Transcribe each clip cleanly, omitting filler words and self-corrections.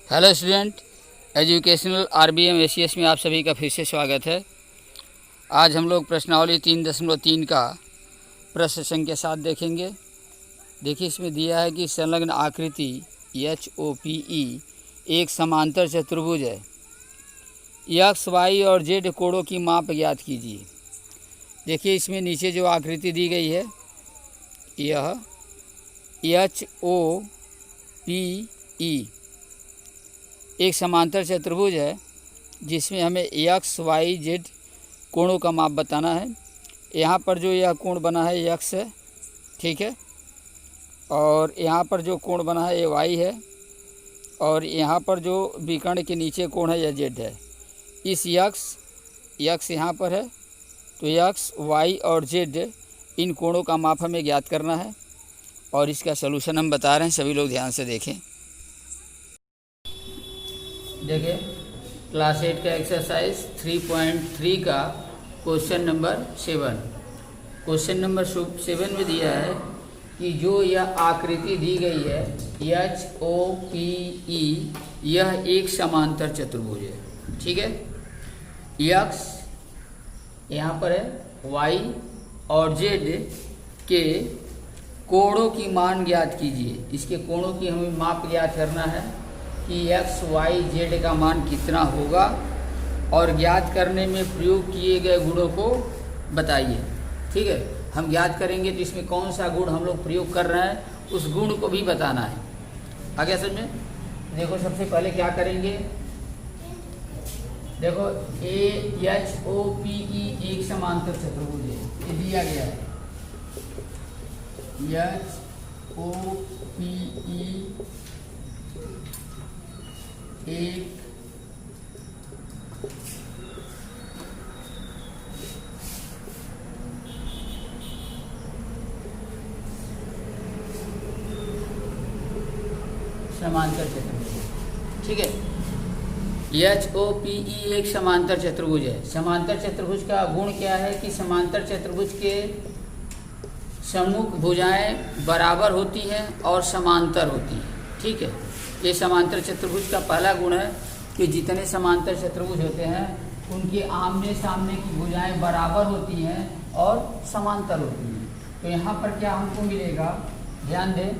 Hello student, educational RBM ACS में आप सभी का फिर से स्वागत है। आज हम लोग प्रश्नावली 3.3 का प्रश्न संख्या 7 देखेंगे। देखिए, इसमें दिया है कि संलग्न आकृति HOPE एक समांतर चतुर्भुज है। एक्स, वाई और जेड कोणों की माप ज्ञात कीजिए। देखिए, इसमें नीचे जो आकृति दी गई है यह HOPE एक समांतर चतुर्भुज है जिसमें हमें एक्स, वाई, जेड कोणों का माप बताना है। यहाँ पर जो यह कोण बना है एक्स है, ठीक है, और यहाँ पर जो कोण बना है ये वाई है, और यहाँ पर जो विकर्ण के नीचे कोण है यह जेड है। इस एक्स यहाँ पर है, तो एक्स, वाई और जेड इन कोणों का माप हमें ज्ञात करना है और इसका सलूशन हम बता रहे हैं। सभी लोग ध्यान से देखें। देखिए, क्लास 8 का एक्सरसाइज 3.3 का क्वेश्चन नंबर 7। क्वेश्चन नंबर 7 में दिया है कि जो यह आकृति दी गई है HOPE यह एक समांतर चतुर्भुज है, ठीक है। एक्स यहाँ पर है, वाई और जेड के कोणों की मान ज्ञात कीजिए। इसके कोणों की हमें माप ज्ञात करना है कि एक्स, वाई, जेड का मान कितना होगा और ज्ञात करने में प्रयोग किए गए गुणों को बताइए, ठीक है। हम ज्ञात करेंगे तो इसमें कौन सा गुण हम लोग प्रयोग कर रहे हैं उस गुण को भी बताना है। आगे समझ में देखो, सबसे पहले क्या करेंगे, देखो HOPE एक समांतर चतुर्भुज है, ये दिया गया है। HOPE एक समांतर चतुर्भुज, ठीक है। HOPE एक समांतर चतुर्भुज है। समांतर चतुर्भुज का गुण क्या है कि समांतर चतुर्भुज के सम्मुख भुजाएं बराबर होती हैं और समांतर होती हैं, ठीक है। ये समांतर चतुर्भुज का पहला गुण है कि जितने समांतर चतुर्भुज होते हैं उनके आमने सामने की भुजाएं बराबर होती हैं और समांतर होती हैं। तो यहाँ पर क्या हमको मिलेगा, ध्यान दें,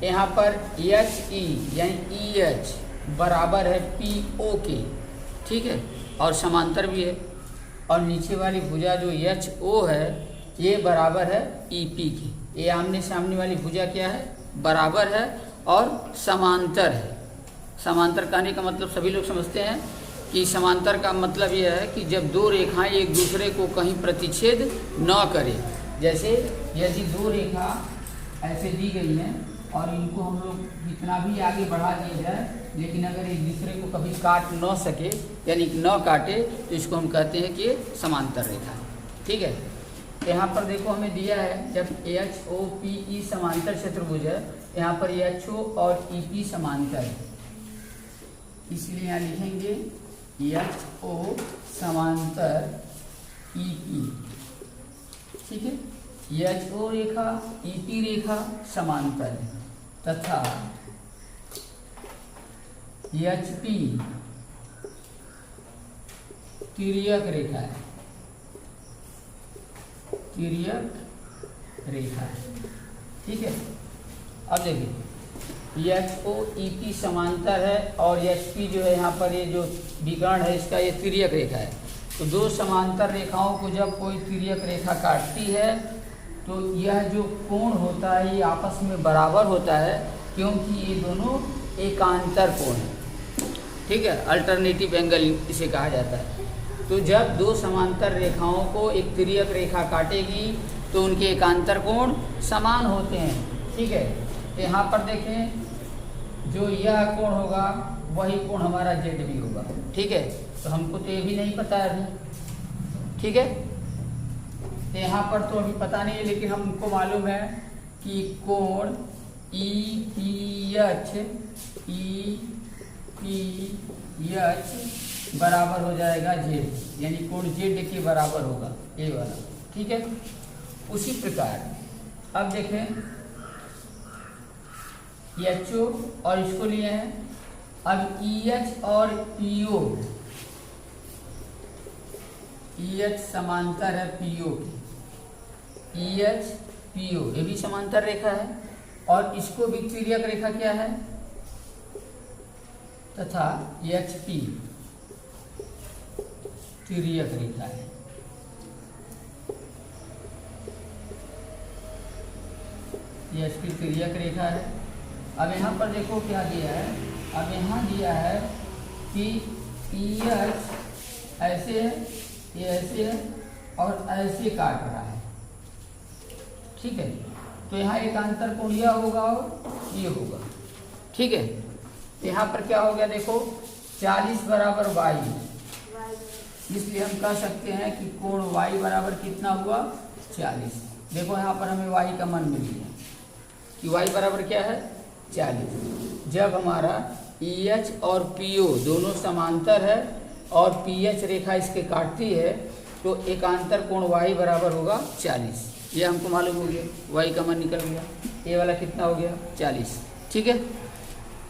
यहाँ पर HE यानी EH बराबर है PO के, ठीक है, और समांतर भी है। और नीचे वाली भुजा जो HO है ये बराबर है EP की। ये आमने सामने वाली भुजा क्या है, बराबर है और समांतर है। समांतर कहने का मतलब सभी लोग समझते हैं कि समांतर का मतलब यह है कि जब दो रेखाएं एक दूसरे को कहीं प्रतिच्छेद न करें। जैसे यदि दो रेखा ऐसे दी गई हैं और इनको हम लोग जितना भी आगे बढ़ा दिया जाए, लेकिन अगर एक दूसरे को कभी काट न सके यानी न काटे, तो इसको हम कहते हैं कि समांतर रेखा है, ठीक है। यहाँ पर देखो हमें दिया है जब HOPE समांतर चतुर्भुज है, यहाँ पर HO और EP समांतर है, इसलिए यहाँ लिखेंगे HO समांतर EP, ठीक है। HO रेखा EP रेखा समांतर है तथा HP तिर्यक रेखा है, तिर्यक रेखा है, ठीक है। अब देखिए HOEP समांतर है और HP जो है यहाँ पर ये जो विकर्ण है इसका ये तिर्यक रेखा है। तो दो समांतर रेखाओं को जब कोई तिर्यक रेखा काटती है तो यह जो कोण होता है ये आपस में बराबर होता है, क्योंकि ये दोनों एकांतर कोण है, ठीक है। अल्टरनेटिव एंगल इसे कहा जाता है। तो जब दो समांतर रेखाओं को एक तिर्यक रेखा काटेगी तो उनके एकांतर कोण समान होते हैं, ठीक है। यहाँ पर देखें, जो यह कोण होगा वही कोण हमारा जेड भी होगा, ठीक है। तो हमको तो ये भी नहीं पता है अभी, ठीक है। तो यहाँ पर तो अभी पता नहीं है, लेकिन हमको मालूम है कि कोण EPH बराबर हो जाएगा जेड, यानी कोण जेड के बराबर होगा, ये वाला, ठीक है। उसी प्रकार अब देखें HO और इसको लिए हैं अब EH और PO, EH समांतर है PO की, EH PO ये भी समांतर रेखा है, और इसको भी तिर्यक रेखा क्या है तथा HP तिर्यक रेखा है। HP तिर्यक रेखा है। अब यहाँ पर देखो क्या दिया है, अब यहाँ दिया है कि EH ऐसे है, ये ऐसे है और ऐसे काट रहा है, ठीक है। तो यहाँ एक अंतर कोण यह होगा और ये होगा, ठीक है। तो यहाँ पर क्या हो गया देखो, 40 बराबर y, इसलिए हम कह सकते हैं कि कोण y बराबर कितना हुआ 40। देखो यहाँ पर हमें y का मान मिल गया कि y बराबर क्या है 40। जब हमारा EH और PO दोनों समांतर है और PH रेखा इसके काटती है तो एकांतर कोण y बराबर होगा 40। ये हमको मालूम हो गया, y का मान निकल गया, ये वाला कितना हो गया 40, ठीक है।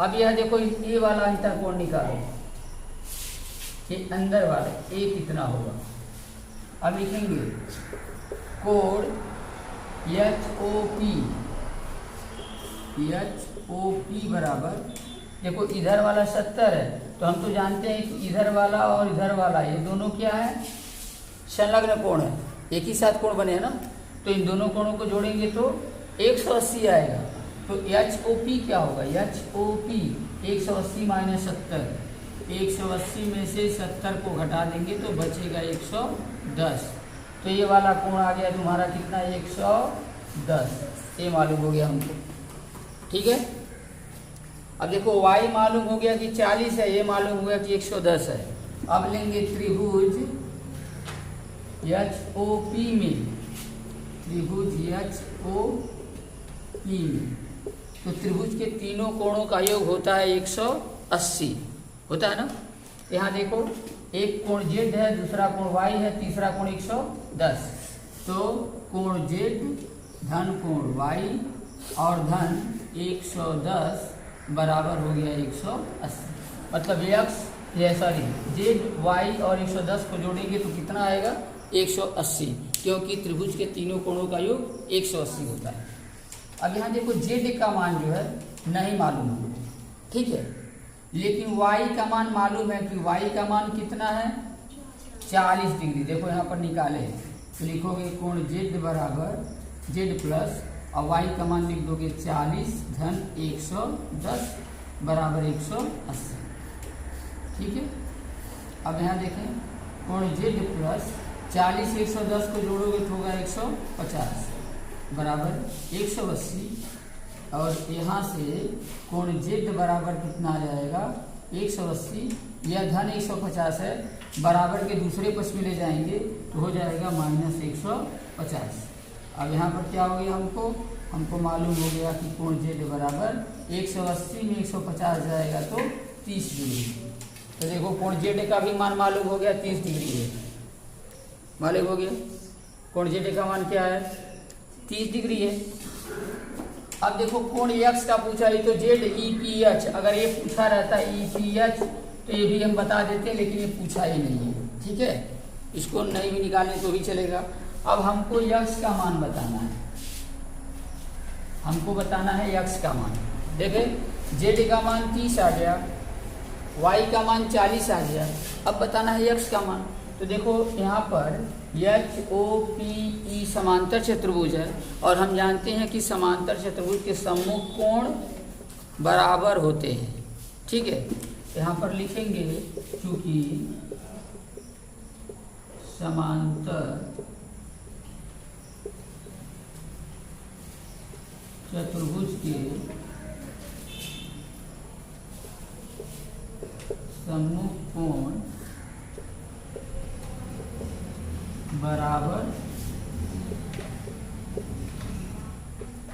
अब यह देखो ये वाला अंतर कोण निकालो, ये अंदर वाला ये कितना होगा। अब लिखेंगे कोण HOP बराबर, देखो इधर वाला 70 है तो हम तो जानते हैं कि इधर वाला और इधर वाला ये दोनों क्या है संलग्न कोण है, एक ही साथ कोण बने हैं ना, तो इन दोनों कोणों को जोड़ेंगे तो 180 आएगा। तो HOP क्या होगा, HOP 180 माइनस 70, 180 में से 70 को घटा देंगे तो बचेगा 110। तो ये वाला कोण आ गया तुम्हारा कितना 110, ये मालूम हो गया हमको, ठीक है। अब देखो y मालूम हो गया कि 40 है, ये मालूम हो गया कि 110 है। अब लेंगे त्रिभुज HOP में, त्रिभुज HOP में, तो त्रिभुज के तीनों कोणों का योग होता है 180, होता है ना। यहाँ देखो एक कोण Z है, दूसरा कोण Y है, तीसरा कोण 110, तो कोण Z धन कोण Y और धन 110 बराबर हो गया 180। मतलब Z Y और 110 को जोड़ेंगे तो कितना आएगा 180, क्योंकि त्रिभुज के तीनों कोणों का योग 180 होता है। अब यहाँ देखो Z का मान जो है नहीं मालूम है, ठीक है, लेकिन Y का मान मालूम है कि Y का मान कितना है 40 डिग्री। देखो यहाँ पर निकाले तो लिखोगे कोण Z बराबर Z प्लस और Y का मान लिख दोगे 40 धन 110 बराबर 180, ठीक है। अब यहाँ देखें कोण Z प्लस 40 110 को जोड़ोगे तो होगा 150 बराबर 180, और यहाँ से कोण Z बराबर कितना आ जाएगा 180, यह धन 150 है, बराबर के दूसरे पक्ष में ले जाएंगे तो हो जाएगा माइनस 150। अब यहाँ पर क्या हो गया, हमको मालूम हो गया कि कोण Z बराबर 180 में 150 जाएगा तो 30 डिग्री। तो देखो कोण Z का भी मान मालूम हो गया 30 डिग्री है, मालूम हो गया कोण Z का मान क्या है 30 डिग्री है। अब देखो कोण X का पूछा है तो ZEPH, अगर ये पूछा रहता EPH तो ये भी हम बता देते, लेकिन ये पूछा ही नहीं है, ठीक है, इसको नहीं भी निकालें तो भी चलेगा। अब हमको X का मान बताना है, हमको बताना है X का मान। देखे Z का मान 30 आ गया, Y का मान 40 आ गया, अब बताना है X का मान। तो देखो यहाँ पर HOPE समांतर चतुर्भुज है और हम जानते हैं कि समांतर चतुर्भुज के सम्मुख कोण बराबर होते हैं, ठीक है। यहाँ पर लिखेंगे चूंकि समांतर चतुर्भुज के सम्मुख कोण बराबर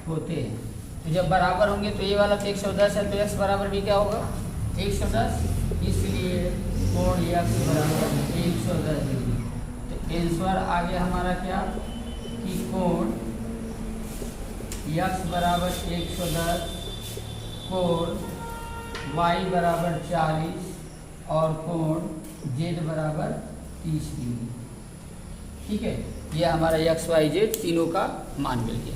होते हैं। तो जब बराबर होंगे तो ये वाला तो 110 है, तो x बराबर भी क्या होगा 110, इसलिए कोण x बराबर 110 डिग्री। तो आंसर आ गया हमारा क्या कि कोण x बराबर 110 कोण y बराबर 40 और कोण z बराबर 30 डिग्री। ठीक है, ये हमारा एक्स वाई जेड तीनों का मान मिल गया।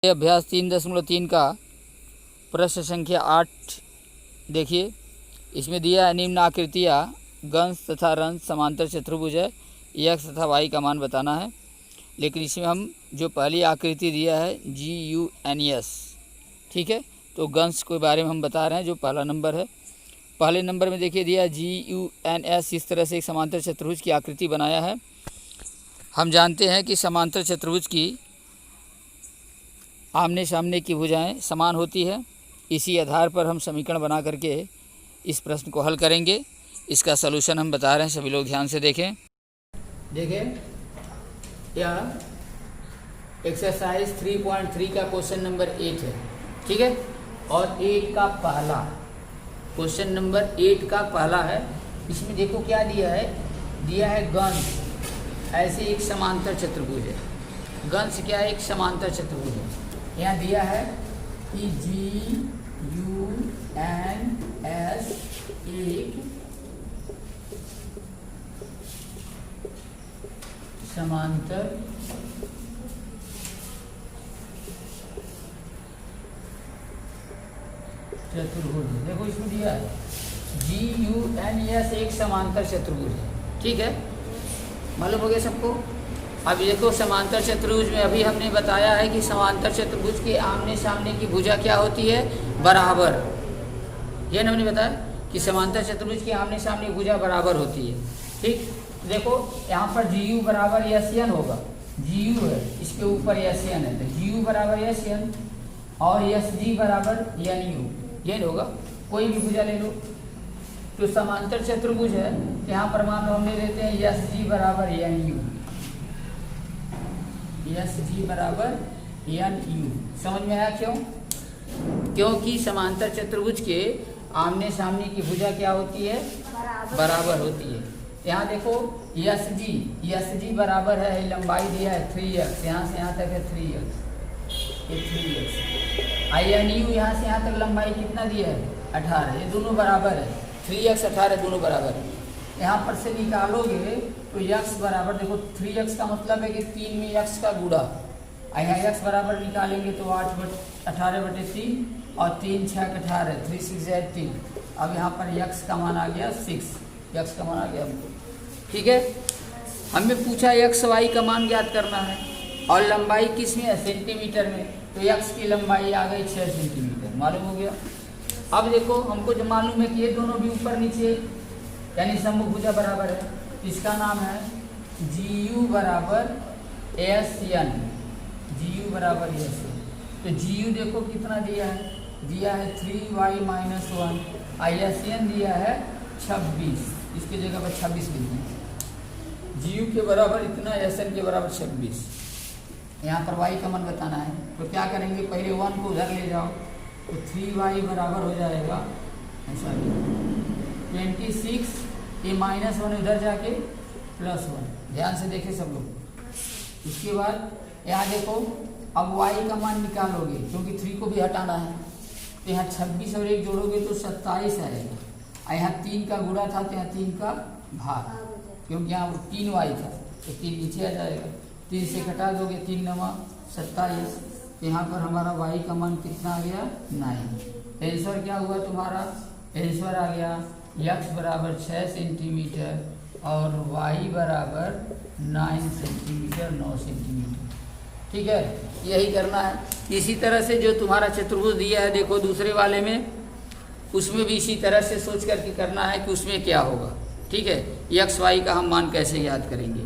अभ्यास 3.3 का प्रश्न संख्या 8 देखिए, इसमें दिया है निम्न आकृतियाँ गंश तथा रंश समांतर चतुर्भुज है, एक्स तथा वाई का मान बताना है। लेकिन इसमें हम जो पहली आकृति दिया है GUNS, ठीक है, तो गंश के बारे में हम बता रहे हैं जो पहला नंबर है। पहले नंबर में देखिए दिया GUNS, इस तरह से एक समांतर चतुर्भुज की आकृति बनाया है। हम जानते हैं कि समांतर चतुर्भुज की आमने सामने की भुजाएं समान होती है। इसी आधार पर हम समीकरण बना करके इस प्रश्न को हल करेंगे। इसका सलूशन हम बता रहे हैं, सभी लोग ध्यान से देखें। यह एक्सरसाइज 3.3 का क्वेश्चन नंबर 8 है, ठीक है, और 8 का पहला क्वेश्चन नंबर 8 का पहला है। इसमें देखो क्या दिया है गंश, ऐसे एक समांतर चतुर्भुज है। गंश क्या है? एक समांतर चतुर्भुज है। यहाँ दिया है कि GUNS एक समांतर चतुर्भुज है। देखो इसमें दिया है GUNS एक समांतर चतुर्भुज है, ठीक है, मालूम हो गया सबको। अब देखो समांतर चतुर्भुज में अभी हमने बताया है कि समांतर चतुर्भुज के आमने सामने की भुजा क्या होती है? बराबर। ये ना हमने बताया कि समांतर चतुर्भुज के आमने सामने भुजा बराबर होती है, ठीक। देखो यहाँ पर GU बराबर SN होगा, GU है, इसके ऊपर SN है, तो GU बराबर SN और SG बराबर NU, ये होगा। कोई भी भुजा ले लो, तो समांतर चतुर्भुज है, यहाँ पर मान लो हम ले लेते हैं SG बराबर NU, SG बराबर NU। समझ में आया क्यों? क्योंकि समांतर चतुर्भुज के आमने सामने की भुजा क्या होती है? बराबर होती है। यहाँ देखो SG बराबर है, लंबाई दिया है 3x, यहाँ से यहाँ तक है 3x, ये 3x। NU यहाँ से यहाँ तक लंबाई कितना दिया है? 18, ये दोनों बराबर है, 3x 18 दोनों बराबर है। यहाँ पर से निकालोगे तो x बराबर, देखो 3x का मतलब है कि 3 में x का गुणा, यहाँ x बराबर निकालेंगे तो 18/3 और 3 6 18, 3 6 3। अब यहाँ पर x का मान आ गया 6, x का मान आ गया हमको, ठीक है। हमें पूछा x y का मान ज्ञात करना है और लंबाई किस में है? सेंटीमीटर में, तो x की लंबाई आ गई 6 सेंटीमीटर, मालूम हो गया। अब देखो हमको जो मालूम है कि ये दोनों भी ऊपर नीचे यानी सम्मुख भुजा बराबर है, इसका नाम है GU बराबर SN, GU बराबर SN। तो GU देखो कितना दिया है? दिया है 3y - 1, SN दिया है 26, इसकी जगह पर 26 लिख दें। GU के बराबर इतना, SN के बराबर 26। यहाँ पर y का मान बताना है, तो क्या करेंगे? पहले 1 को उधर ले जाओ, तो 3y बराबर हो जाएगा ऐसा 26, ये -1 उधर जाके +1। ध्यान से देखें सब लोग। इसके बाद यहाँ देखो, अब y का मान निकालोगे क्योंकि 3 को भी हटाना है, तो यहाँ 26 और 1 जोड़ोगे तो 27 आएगा। यहाँ 3 का गुणा था, तो यहाँ 3 का भाग, क्योंकि यहाँ 3y था तो 3 नीचे आ जाएगा। 3 से घटा दोगे, 3 9 27, तो यहाँ पर हमारा y का मान कितना आ गया? 9। आंसर क्या हुआ तुम्हारा? आंसर आ गया x बराबर 6 सेंटीमीटर और y बराबर 9 सेंटीमीटर, 9 सेंटीमीटर, ठीक है। यही करना है। इसी तरह से जो तुम्हारा चतुर्भुज दिया है देखो दूसरे वाले में, उसमें भी इसी तरह से सोच करके करना है कि उसमें क्या होगा, ठीक है। x y का हम मान कैसे याद करेंगे।